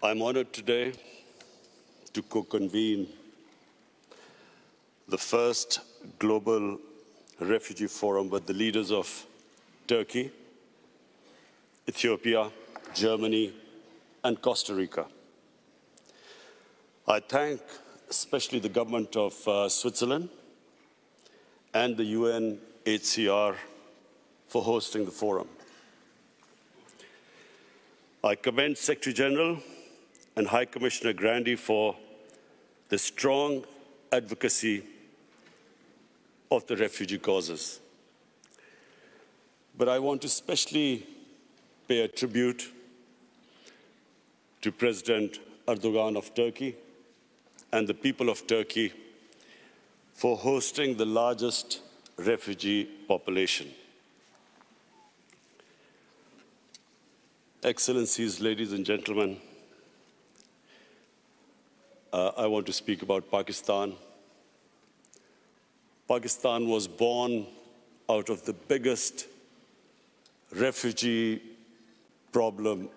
I'm honored today to co-convene the first global refugee forum with the leaders of Turkey, Ethiopia, Germany, and Costa Rica. I thank especially the government of Switzerland and the UNHCR for hosting the forum. I commend Secretary General and High Commissioner Grandi for the strong advocacy of the refugee causes. But I want to especially pay a tribute to President Erdogan of Turkey and the people of Turkey for hosting the largest refugee population. Excellencies, ladies and gentlemen, I want to speak about Pakistan. Pakistan was born out of the biggest refugee problem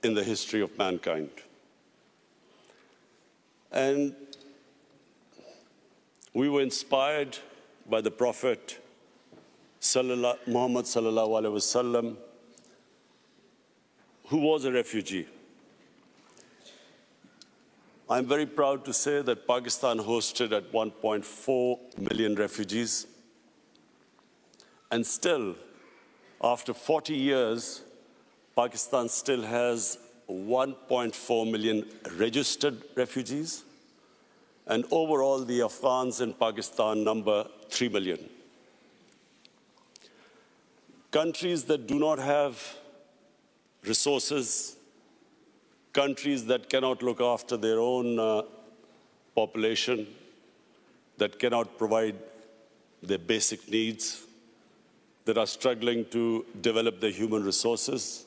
in the history of mankind. And we were inspired by the Prophet Muhammad sallallahu alaihi wasallam, who was a refugee. I'm very proud to say that Pakistan hosted at 1.4 million refugees. And still, after 40 years, Pakistan still has 1.4 million registered refugees. And overall, the Afghans in Pakistan number 3 million. Countries that do not have resources, countries that cannot look after their own population, that cannot provide their basic needs, that are struggling to develop their human resources.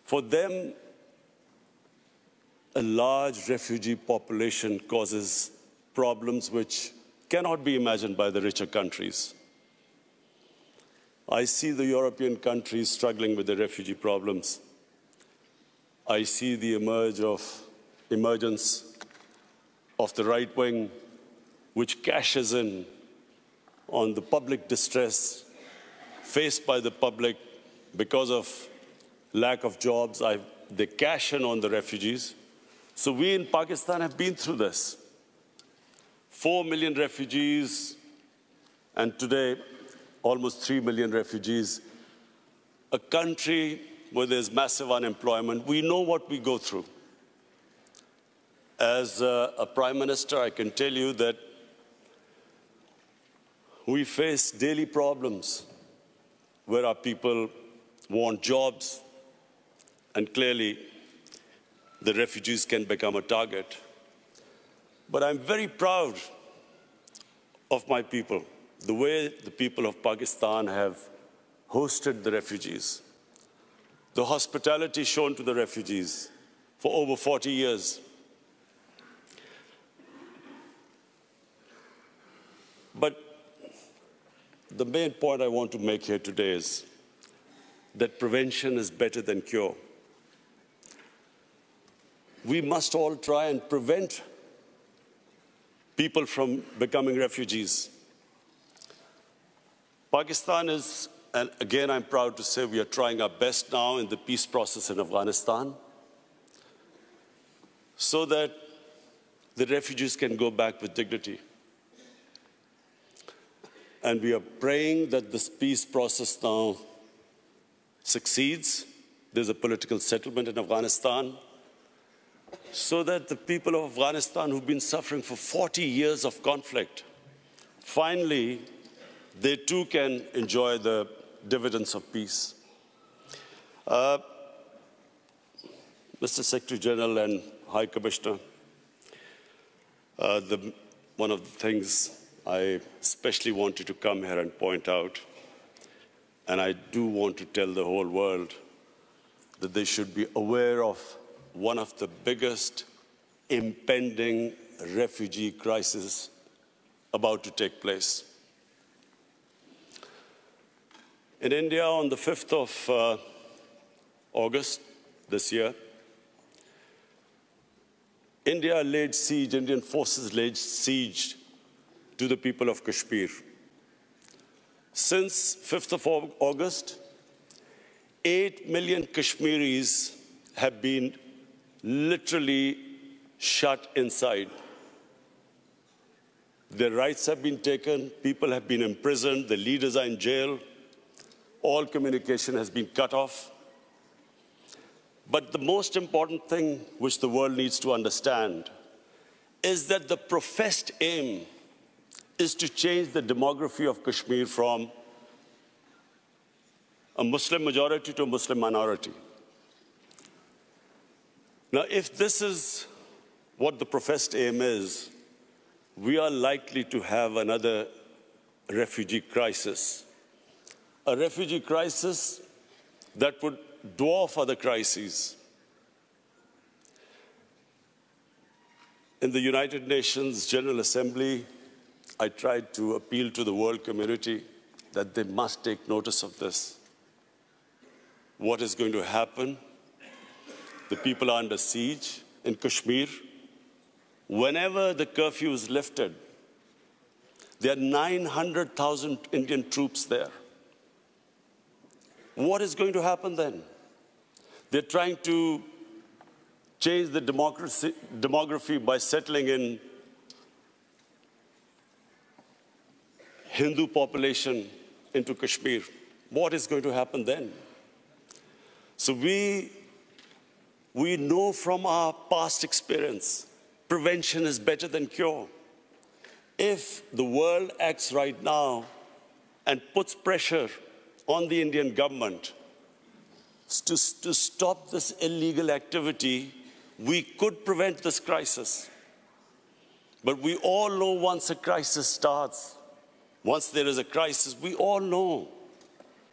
For them, a large refugee population causes problems which cannot be imagined by the richer countries. I see the European countries struggling with the refugee problems. I see the emergence of the right wing, which cashes in on the public distress faced by the public because of lack of jobs. They cash in on the refugees. So we in Pakistan have been through this. 4 million refugees, and today almost 3 million refugees. A country where there's massive unemployment. We know what we go through. As a Prime Minister, I can tell you that we face daily problems where our people want jobs, and clearly the refugees can become a target. But I'm very proud of my people, the way the people of Pakistan have hosted the refugees, the hospitality shown to the refugees for over 40 years. But the main point I want to make here today is that prevention is better than cure. We must all try and prevent people from becoming refugees. Pakistan is, and again I'm proud to say, we are trying our best now in the peace process in Afghanistan so that the refugees can go back with dignity. And we are praying that this peace process now succeeds. There's a political settlement in Afghanistan so that the people of Afghanistan who've been suffering for 40 years of conflict, finally, they too can enjoy the dividends of peace. Mr. Secretary General and High Commissioner, one of the things I especially wanted to come here and point out, and I do want to tell the whole world that they should be aware of one of the biggest impending refugee crises about to take place. In India, on the 5th of August this year, Indian forces laid siege to the people of Kashmir. Since 5th of August, 8 million Kashmiris have been literally shut inside. Their rights have been taken, people have been imprisoned, the leaders are in jail, all communication has been cut off. But the most important thing which the world needs to understand is that the professed aim is to change the demography of Kashmir from a Muslim majority to a Muslim minority. Now, if this is what the professed aim is, we are likely to have another refugee crisis. A refugee crisis that would dwarf other crises. In the United Nations General Assembly, I tried to appeal to the world community that they must take notice of this. What is going to happen? The people are under siege in Kashmir. Whenever the curfew is lifted, there are 900,000 Indian troops there. What is going to happen then? They're trying to change the demography by settling in Hindu population into Kashmir. What is going to happen then? So we know from our past experience, prevention is better than cure. If the world acts right now and puts pressure on the Indian government to stop this illegal activity, we could prevent this crisis. But we all know once a crisis starts, once there is a crisis, we all know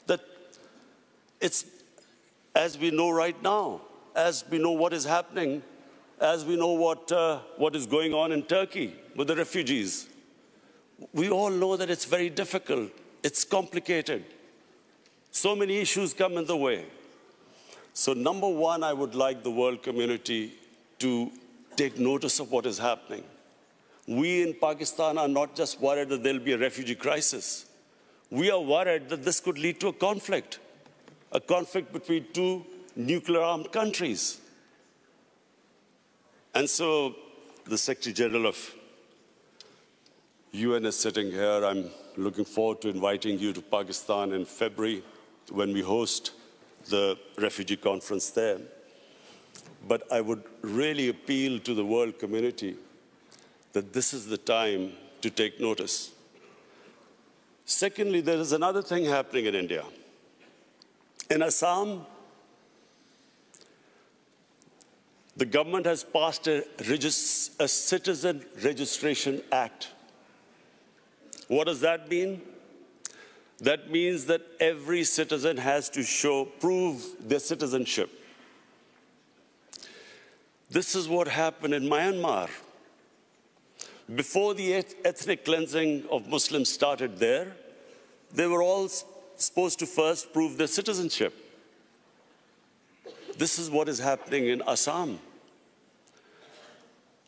that it's, as we know right now, as we know what is happening, as we know what is going on in Turkey with the refugees, we all know that it's very difficult, it's complicated. So many issues come in the way. So number one, I would like the world community to take notice of what is happening. We in Pakistan are not just worried that there'll be a refugee crisis. We are worried that this could lead to a conflict between two nuclear-armed countries. And so the Secretary General of UN is sitting here. I'm looking forward to inviting you to Pakistan in February when we host the refugee conference there. But I would really appeal to the world community that this is the time to take notice. Secondly, there is another thing happening in India. In Assam, the government has passed a Citizen Registration Act. What does that mean? That means that every citizen has to prove their citizenship. This is what happened in Myanmar. Before the ethnic cleansing of Muslims started there, they were all supposed to first prove their citizenship. This is what is happening in Assam.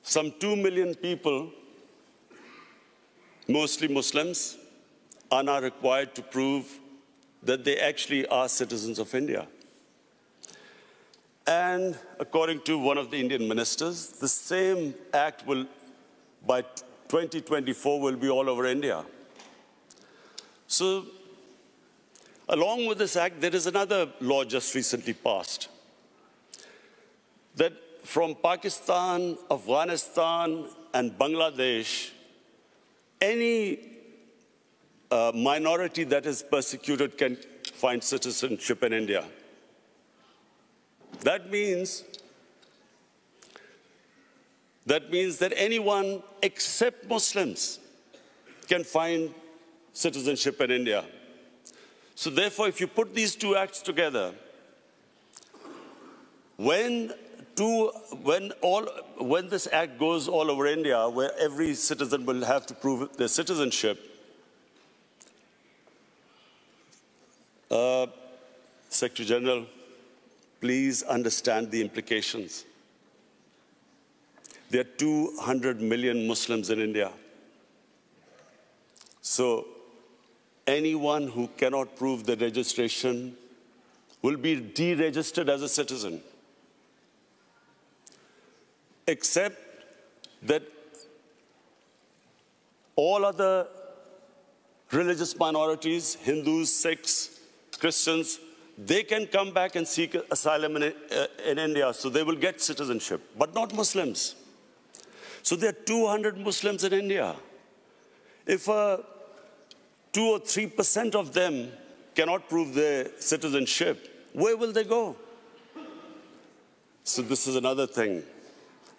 Some 2 million people, mostly Muslims, are now required to prove that they actually are citizens of India. And according to one of the Indian ministers, the same act will, by 2024, will be all over India. So, along with this act, there is another law just recently passed, that from Pakistan, Afghanistan, and Bangladesh, any minority that is persecuted can find citizenship in India. That means that anyone except Muslims can find citizenship in India. So therefore, if you put these two acts together, when this act goes all over India, where every citizen will have to prove their citizenship, Secretary General, please understand the implications. There are 200 million Muslims in India. So anyone who cannot prove the registration will be deregistered as a citizen, except that all other religious minorities, Hindus, Sikhs, Christians, they can come back and seek asylum in India, so they will get citizenship, but not Muslims. So there are 200 Muslims in India. If 2 or 3% of them cannot prove their citizenship, where will they go? So this is another thing.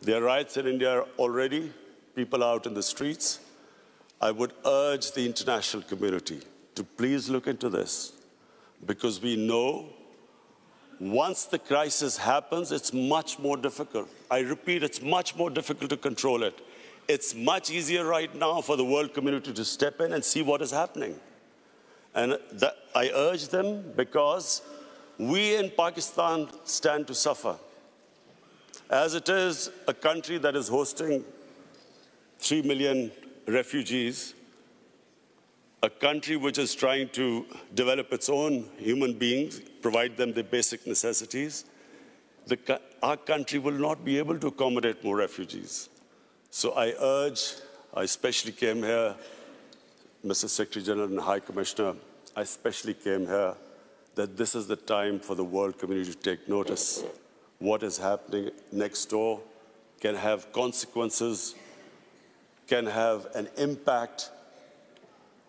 There are riots in India already. People are out in the streets. I would urge the international community to please look into this, because we know once the crisis happens, it's much more difficult. I repeat, it's much more difficult to control it. It's much easier right now for the world community to step in and see what is happening. And I urge them, because we in Pakistan stand to suffer. As it is a country that is hosting 3 million refugees, a country which is trying to develop its own human beings, provide them the basic necessities, our country will not be able to accommodate more refugees. So I especially came here, Mr. Secretary General and High Commissioner, I especially came here that this is the time for the world community to take notice. What is happening next door can have consequences, can have an impact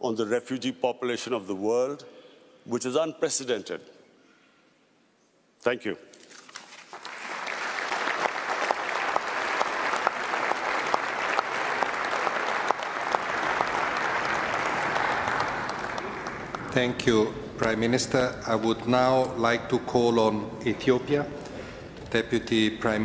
on the refugee population of the world, which is unprecedented. Thank you. Thank you, Prime Minister. I would now like to call on Ethiopia, Deputy Prime